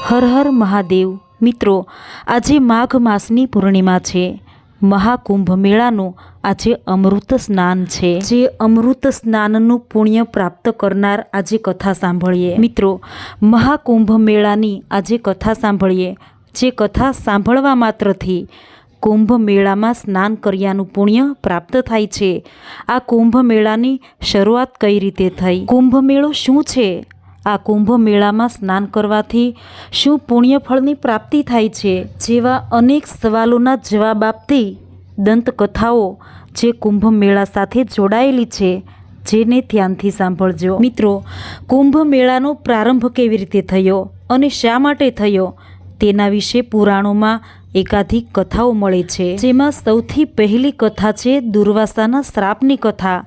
હર હર મહાદેવ। મિત્રો, આજે માઘ માસની પૂર્ણિમા છે। મહાકુંભ મેળાનું આજે અમૃત સ્નાન છે। જે અમૃત સ્નાનનું પુણ્ય પ્રાપ્ત કરનાર આજે કથા સાંભળીએ। મિત્રો, મહાકુંભ મેળાની આજે કથા સાંભળીએ। જે કથા સાંભળવા માત્રથી કુંભ મેળામાં સ્નાન કર્યાનું પુણ્ય પ્રાપ્ત થાય છે। આ કુંભ મેળાની શરૂઆત કઈ રીતે થઈ? કુંભ મેળો શું છે? આ કુંભ મેળામાં સ્નાન કરવાથી શું પુણ્ય ફળની પ્રાપ્તિ થાય છે? જેવા અનેક સવાલોના જવાબ આપતી દંતકથાઓ જે કુંભ મેળા સાથે જોડાયેલી છે, જેને ધ્યાનથી સાંભળજો। મિત્રો, કુંભ મેળાનો પ્રારંભ કેવી રીતે થયો અને શા માટે થયો તેના વિશે પુરાણોમાં એકાધિક કથાઓ મળે છે। જેમાં સૌથી પહેલી કથા છે દુર્વાસાના શ્રાપની કથા।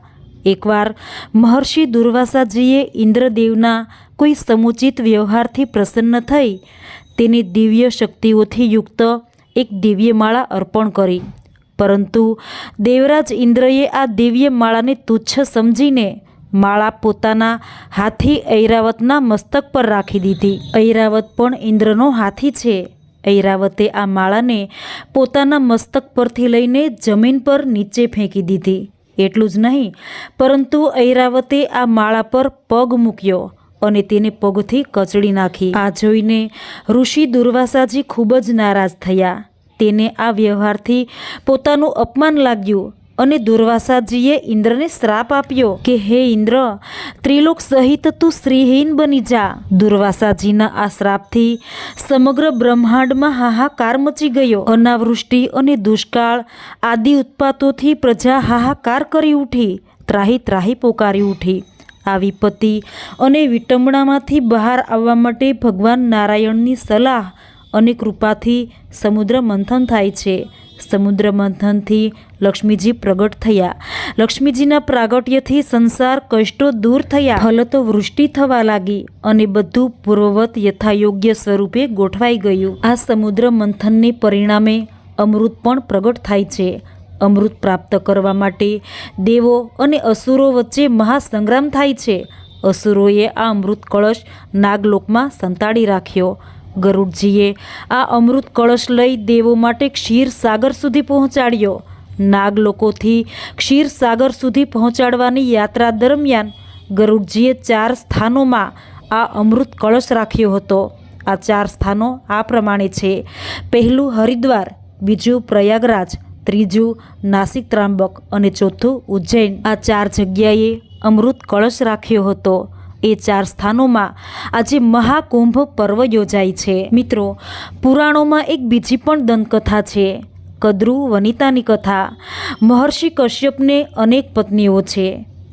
એકવાર મહર્ષિ દુર્વાસાજીએ ઇન્દ્રદેવના કોઈ સમુચિત વ્યવહારથી પ્રસન્ન થઈ તેને દિવ્ય શક્તિઓથી યુક્ત એક દિવ્ય માળા અર્પણ કરી, પરંતુ દેવરાજ ઇન્દ્રએ આ દિવ્ય માળાને તુચ્છ સમજીને માળા પોતાના હાથી ઐરાવતના મસ્તક પર રાખી દીધી। ઐરાવત પણ ઇન્દ્રનો હાથી છે। ઐરાવતે આ માળાને પોતાના મસ્તક પરથી લઈને જમીન પર નીચે ફેંકી દીધી। એટલું જ નહીં, પરંતુ ઐરાવતે આ માળા પર પગ મૂક્યો અને તેને પગથી કચડી નાખી। આ જોઈને ઋષિ દુર્વાસાજી ખૂબ જ નારાજ થયા। તેને આ વ્યવહારથી પોતાનું અપમાન લાગ્યું અને દુર્વાસાજીએ ઇન્દ્રને શ્રાપ આપ્યો કે હે ઇન્દ્ર, ત્રિલોક સહિત તું શ્રીહીન બની જા। દુર્વાસાજીના આ શ્રાપથી સમગ્ર બ્રહ્માંડમાં હાહાકાર મચી ગયો। અનાવૃષ્ટિ અને દુષ્કાળ આદિ ઉત્પાતોથી પ્રજા હાહાકાર કરી ઉઠી, ત્રાહી ત્રાહી પોકારી ઉઠી। આ વિપત્તિ અને વિટંબણામાંથી બહાર આવવા માટે ભગવાન નારાયણની સલાહ અને કૃપાથી સમુદ્ર મંથન થાય છે। સમુદ્ર મંથનથી લક્ષ્મીજી પ્રગટ થયા। લક્ષ્મીજીના પ્રાગટ્યથી સંસાર કષ્ટો દૂર થયા। ફલતો વૃષ્ટિ થવા લાગી અને બધું પૂર્વવત યથાયોગ્ય સ્વરૂપે ગોઠવાઈ ગયું। આ સમુદ્ર મંથનને પરિણામે અમૃત પણ પ્રગટ થાય છે। અમૃત પ્રાપ્ત કરવા માટે દેવો અને અસુરો વચ્ચે મહાસંગ્રામ થાય છે। અસુરોએ આ અમૃત કળશ નાગલોકમાં સંતાડી રાખ્યો। ગરુડજીએ આ અમૃત કળશ લઈ દેવો માટે ક્ષીર સાગર સુધી પહોંચાડ્યો। નાગલોકોથી ક્ષીર સાગર સુધી પહોંચાડવાની યાત્રા દરમિયાન ગરુડજીએ 4 સ્થાનોમાં આ અમૃત કળશ રાખ્યો હતો। આ 4 સ્થાનો આ પ્રમાણે છે: પહેલું હરિદ્વાર, બીજું પ્રયાગરાજ, ત્રીજું નાસિક ત્રાંબક અને ચોથું ઉજ્જૈન। આ 4 જગ્યાએ અમૃત કળશ રાખ્યો હતો। એ 4 સ્થાનોમાં આજે મહાકુંભ પર્વ યોજાય છે। મિત્રો, પુરાણોમાં એક બીજી પણ દંતકથા છે, કદ્રુ વનિતાની કથા। મહર્ષિ કશ્યપને અનેક પત્નીઓ છે,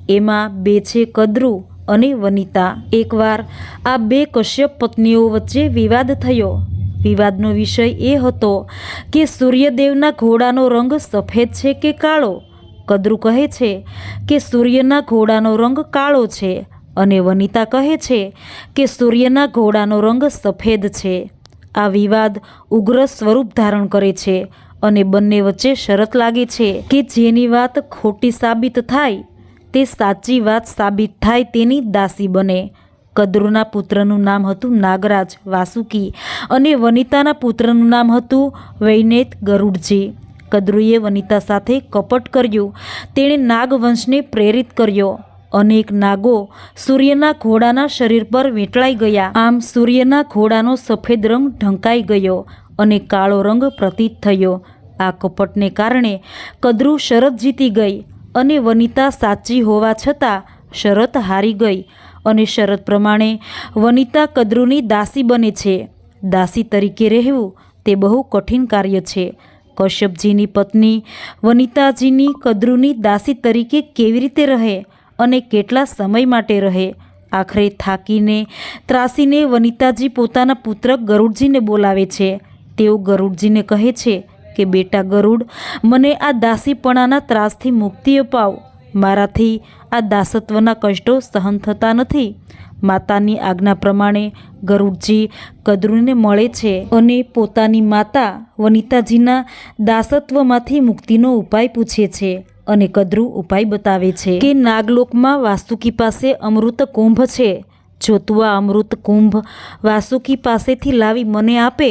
એમાં 2 છે કદ્રુ અને વનિતા। એકવાર આ 2 કશ્યપ પત્નીઓ વચ્ચે વિવાદ થયો। વિવાદનો વિષય એ હતો કે સૂર્યદેવના ઘોડાનો રંગ સફેદ છે કે કાળો। કદ્રુ કહે છે કે સૂર્યના ઘોડાનો રંગ કાળો છે અને વનિતા કહે છે કે સૂર્યના ઘોડાનો રંગ સફેદ છે। આ વિવાદ ઉગ્ર સ્વરૂપ ધારણ કરે છે અને બંને વચ્ચે શરત લાગે છે કે જેની વાત ખોટી સાબિત થાય તે સાચી વાત સાબિત થાય તેની દાસી બને। કદ્રુના પુત્રનું નામ હતું નાગરાજ વાસુકી અને વનિતાના પુત્રનું નામ હતું વૈનેત ગરુડજી। કદ્રુએ વનિતા સાથે કપટ કર્યું। તેણે નાગવંશને પ્રેરિત કર્યો। અનેક નાગો સૂર્યના ઘોડાના શરીર પર વીંટળાઈ ગયા। આમ સૂર્યના ઘોડાનો સફેદ રંગ ઢંકાઈ ગયો અને કાળો રંગ પ્રતીત થયો। આ કપટને કારણે કદ્રુ શરત જીતી ગઈ અને વનિતા સાચી હોવા છતાં શરત હારી ગઈ અને શરત પ્રમાણે વનિતા કદ્રુની દાસી બને છે। દાસી તરીકે રહેવું તે બહુ કઠિન કાર્ય છે। કશ્યપજીની પત્ની વનિતાજીની કદ્રુની દાસી તરીકે કેવી રીતે રહે અને કેટલા સમય માટે રહે? આખરે થાકીને ત્રાસીને વનિતાજી પોતાના પુત્ર ગરુડજીને બોલાવે છે। તેઓ ગરુડજીને કહે છે કે બેટા ગરુડ, મને આ દાસીપણાના ત્રાસથી મુક્તિ અપાવ। મારાથી આ દાસત્વના કષ્ટો સહન થતા નથી। માતાની આજ્ઞા પ્રમાણે ગરુડજી કદ્રુને મળે છે અને પોતાની માતા વનિતાજીના દાસત્વમાંથી મુક્તિનો ઉપાય પૂછે છે અને કદ્રુ ઉપાય બતાવે છે કે નાગલોકમાં વાસુકી પાસે અમૃત કુંભ છે। જો તું આ અમૃત કુંભ વાસુકી પાસેથી લાવી મને આપે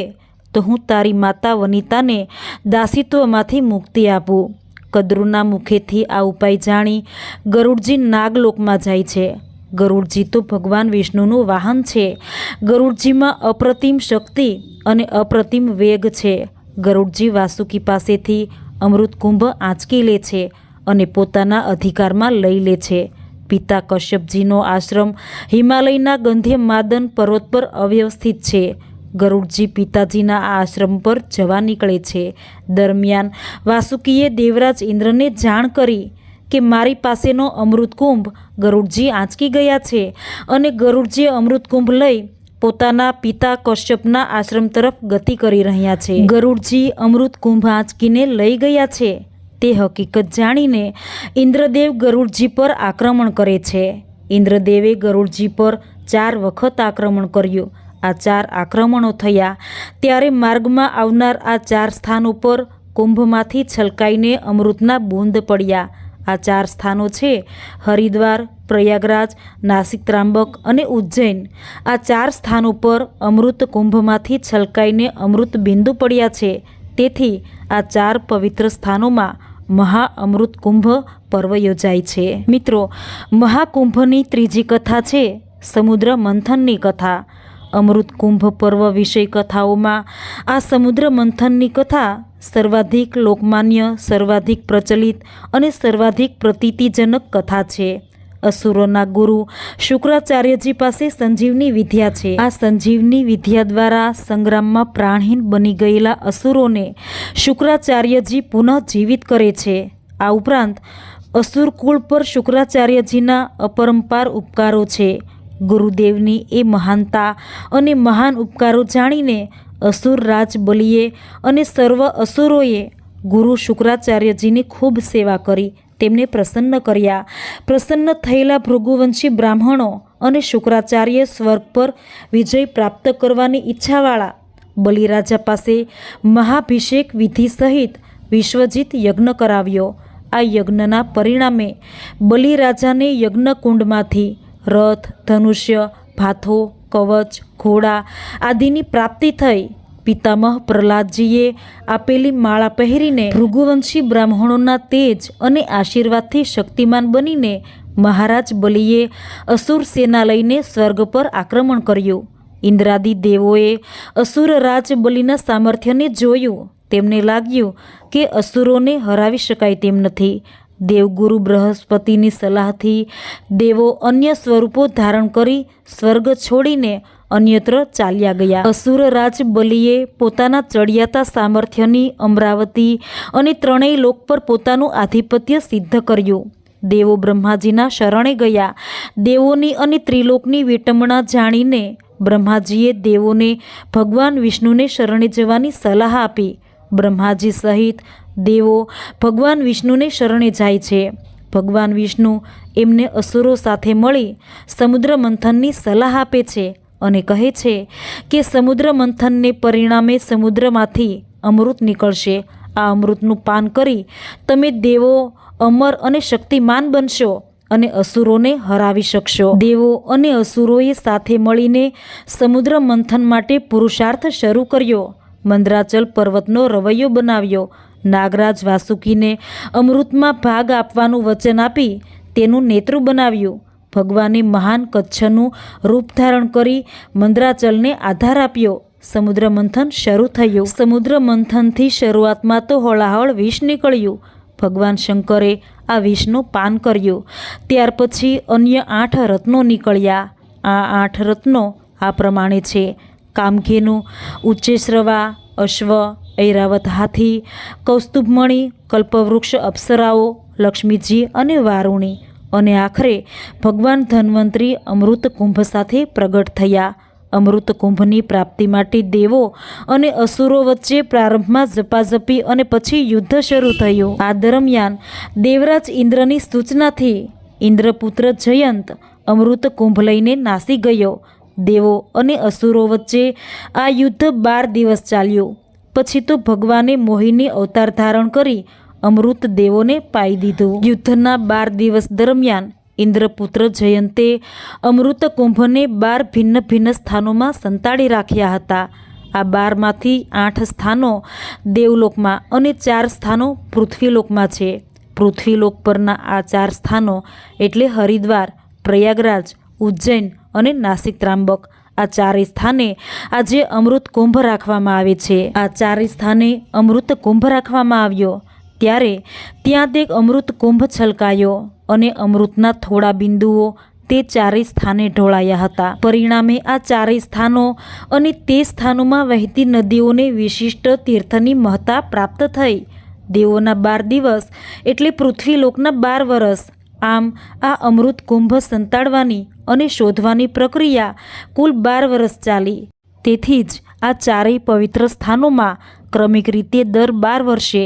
તો હું તારી માતા વનિતાને દાસીત્વમાંથી મુક્તિ આપું. કદ્રુના મુખેથી આ ઉપાય જાણી ગરુડજી નાગલોકમાં જાય છે. ગરુડજી તો ભગવાન વિષ્ણુનું વાહન છે. ગરુડજીમાં અપ્રતિમ શક્તિ અને અપ્રતિમ વેગ છે. ગરુડજી વાસુકી પાસેથી અમૃત કુંભ આંચકી લે છે અને પોતાના અધિકારમાં લઈ લે છે. પિતા કશ્યપજીનો આશ્રમ હિમાલયના ગંધ્યમાદન પર્વત પર અવ્યવસ્થિત છે. ગરુડજી પિતાજીના આ આશ્રમ પર જવા નીકળે છે. દરમિયાન વાસુકીએ દેવરાજ ઇન્દ્રને જાણ કરી કે મારી પાસેનો અમૃત કુંભ ગરુડજી આંચકી ગયા છે અને ગરુડજી અમૃત કુંભ લઈ પોતાના પિતા કશ્યપના આશ્રમ તરફ ગતિ કરી રહ્યા છે. ગરુડજી અમૃત કુંભ આંચકીને લઈ ગયા છે તે હકીકત જાણીને ઇન્દ્રદેવ ગરુડજી પર આક્રમણ કરે છે. ઇન્દ્રદેવે ગરુડજી પર 4 વખત આક્રમણ કર્યું. આ 4 આક્રમણો થયા ત્યારે માર્ગમાં આવનાર આ 4 સ્થાનો પર કુંભમાંથી છલકાઈને અમૃતના બૂંદ પડ્યા. આ 4 સ્થાનો છે હરિદ્વાર, પ્રયાગરાજ, નાસિક, ત્રાંબક અને ઉજ્જૈન. આ 4 સ્થાનો પર અમૃત કુંભમાંથી છલકાઈને અમૃત બિંદુ પડ્યા છે. તેથી આ 4 પવિત્ર સ્થાનોમાં મહાઅમૃત કુંભ પર્વ યોજાય છે. મિત્રો, મહાકુંભની ત્રીજી કથા છે સમુદ્ર મંથનની કથા. અમૃત કુંભ પર્વ વિષય કથાઓમાં આ સમુદ્ર મંથનની કથા સર્વાધિક લોકમાન્ય, સર્વાધિક પ્રચલિત અને સર્વાધિક પ્રતીતિજનક કથા છે. અસુરોના ગુરુ શુક્રાચાર્યજી પાસે સંજીવની વિદ્યા છે. આ સંજીવની વિદ્યા દ્વારા સંગ્રામમાં પ્રાણહીન બની ગયેલા અસુરોને શુક્રાચાર્યજી પુનઃ જીવિત કરે છે. આ ઉપરાંત અસુર કુળ પર શુક્રાચાર્યજીના અપરંપાર ઉપકારો છે. ગુરુદેવની એ મહાનતા અને મહાન ઉપકારો જાણીને અસુર રાજ બલિએ અને સર્વ અસુરોએ ગુરુ શુક્રાચાર્યજીની ખૂબ સેવા કરી, તેમને પ્રસન્ન કર્યા. પ્રસન્ન થયેલા ભૃગુવંશી બ્રાહ્મણો અને શુક્રાચાર્ય સ્વર્ગ પર વિજય પ્રાપ્ત કરવાની ઈચ્છાવાળા બલિરાજા પાસે મહાભિષેક વિધિ સહિત વિશ્વજીત યજ્ઞ કરાવ્યો. આ યજ્ઞના પરિણામે બલિરાજાને યજ્ઞકુંડમાંથી રથ, ધનુષ્ય, ભાથો, કવચ, ઘોડા આદિની પ્રાપ્તિ થઈ. પિતામહ પ્રહલાદજીએ આપેલી માળા પહેરીને ભૃગુવંશી બ્રાહ્મણોના તેજ અને આશીર્વાદથી શક્તિમાન બનીને મહારાજ બલિએ અસુર સેના લઈને સ્વર્ગ પર આક્રમણ કર્યું. ઇન્દ્રાદિ દેવોએ અસુર રાજ બલિના સામર્થ્યને જોયું. તેમને લાગ્યું કે અસુરોને હરાવી શકાય તેમ નથી. દેવગુરુ બૃહસ્પતિની સલાહથી દેવો અન્ય સ્વરૂપો ધારણ કરી સ્વર્ગ છોડીને અન્યત્ર ચાલ્યા ગયા. અસુર રાજ બલિએ પોતાના ચડિયાતા સામર્થ્યની અમરાવતી અને 3 લોક પર પોતાનું આધિપત્ય સિદ્ધ કર્યું. દેવો બ્રહ્માજીના શરણે ગયા. દેવોની અને ત્રિલોકની વિટંબણા જાણીને બ્રહ્માજીએ દેવોને ભગવાન વિષ્ણુને શરણે જવાની સલાહ આપી. બ્રહ્માજી સહિત દેવો ભગવાન વિષ્ણુને શરણે જાય છે. ભગવાન વિષ્ણુ એમને અસુરો સાથે મળી સમુદ્ર મંથનની સલાહ આપે છે અને કહે છે કે સમુદ્ર મંથનને પરિણામે સમુદ્રમાંથી અમૃત નીકળશે. આ અમૃતનું પાન કરી તમે દેવો અમર અને શક્તિમાન બનશો અને અસુરોને હરાવી શકશો. દેવો અને અસુરોએ સાથે મળીને સમુદ્ર મંથન માટે પુરુષાર્થ શરૂ કર્યો. મંદરાચલ પર્વતનો રવૈયો બનાવ્યો. નાગરાજ વાસુકીને અમૃતમાં ભાગ આપવાનું વચન આપી તેનું નેતૃ બનાવ્યું. ભગવાને મહાન કચ્છનું રૂપ ધારણ કરી મંદરાચલને આધાર આપ્યો. સમુદ્ર મંથન શરૂ થયું. સમુદ્ર મંથનથી શરૂઆતમાં તો હોળાહોળ વિષ નીકળ્યું. ભગવાન શંકરે આ વિષનું પાન કર્યું. ત્યાર પછી અન્ય 8 રત્નો નીકળ્યા. આ 8 રત્નો આ પ્રમાણે છે: કામધેનુ, ઉચ્ચેશ્રવા, અશ્વ, ઐરાવત હાથી, કૌસ્તુભમણિ, કલ્પવૃક્ષ અપ્સરાઓ, લક્ષ્મીજી અને વારુણી. અને આખરે ભગવાન ધન્વંતરી અમૃત કુંભ સાથે પ્રગટ થયા. અમૃત કુંભની પ્રાપ્તિ માટે દેવો અને અસુરો વચ્ચે પ્રારંભમાં ઝપાઝપી અને પછી યુદ્ધ શરૂ થયું. આ દરમિયાન દેવરાજ ઇન્દ્રની સૂચનાથી ઇન્દ્રપુત્ર જયંત અમૃત કુંભ લઈને નાસી ગયો. દેવો અને અસુરો વચ્ચે આ યુદ્ધ 12 દિવસ ચાલ્યું. પછી તો ભગવાને મોહિની અવતાર ધારણ કરી અમૃત દેવોને પાઈ દીધું. યુદ્ધના 12 દિવસ દરમિયાન ઇન્દ્રપુત્ર જયંતે અમૃત કુંભને 12 ભિન્ન ભિન્ન સ્થાનોમાં સંતાડી રાખ્યા હતા. આ 12માંથી 8 સ્થાનો દેવલોકમાં અને 4 સ્થાનો પૃથ્વીલોકમાં છે. પૃથ્વીલોક પરના આ 4 સ્થાનો એટલે હરિદ્વાર, પ્રયાગરાજ, ઉજ્જૈન અને નાસિક ત્રાંબક. આ 4 સ્થાને આજે અમૃત કુંભ રાખવામાં આવે છે. આ 4 સ્થાને અમૃત કુંભ રાખવામાં આવ્યો ત્યારે ત્યાં એક અમૃત કુંભ છલકાયો અને અમૃતના થોડા બિંદુઓ તે 4 સ્થાને ઢોળાયા હતા. પરિણામે આ 4 સ્થાનો અને તે સ્થાનોમાં વહેતી નદીઓને વિશિષ્ટ તીર્થની મહત્તા પ્રાપ્ત થઈ. દેવોના 12 દિવસ એટલે પૃથ્વીલોકના 12 વર્ષ. આમ આ અમૃત કુંભ સંતાડવાની અને શોધવાની પ્રક્રિયા કુલ 12 વર્ષ ચાલી. તેથી જ આ 4 પવિત્ર સ્થાનોમાં ક્રમિક રીતે દર 12 વર્ષે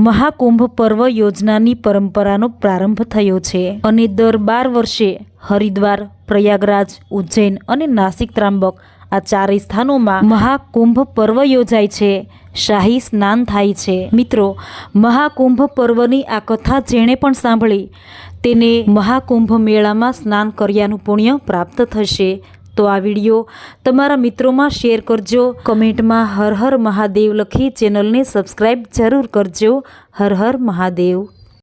મહાકુંભ પર્વ યોજનાની પરંપરાનો પ્રારંભ થયો છે અને દર 12 વર્ષે હરિદ્વાર, પ્રયાગરાજ, ઉજ્જૈન અને નાસિક ત્રાંબક આ 4 સ્થાનોમાં મહાકુંભ પર્વ યોજાય છે. શાહી સ્નાન થાય છે. મિત્રો, મહાકુંભ પર્વની આ કથા જેણે પણ સાંભળી તેને મહાકુંભ મેળામાં સ્નાન કર્યાનું પુણ્ય પ્રાપ્ત થશે. તો આ વિડીયો તમારા મિત્રોમાં શેર કરજો. કમેન્ટમાં હર હર મહાદેવ લખી ચેનલને સબસ્ક્રાઈબ જરૂર કરજો. હર હર મહાદેવ.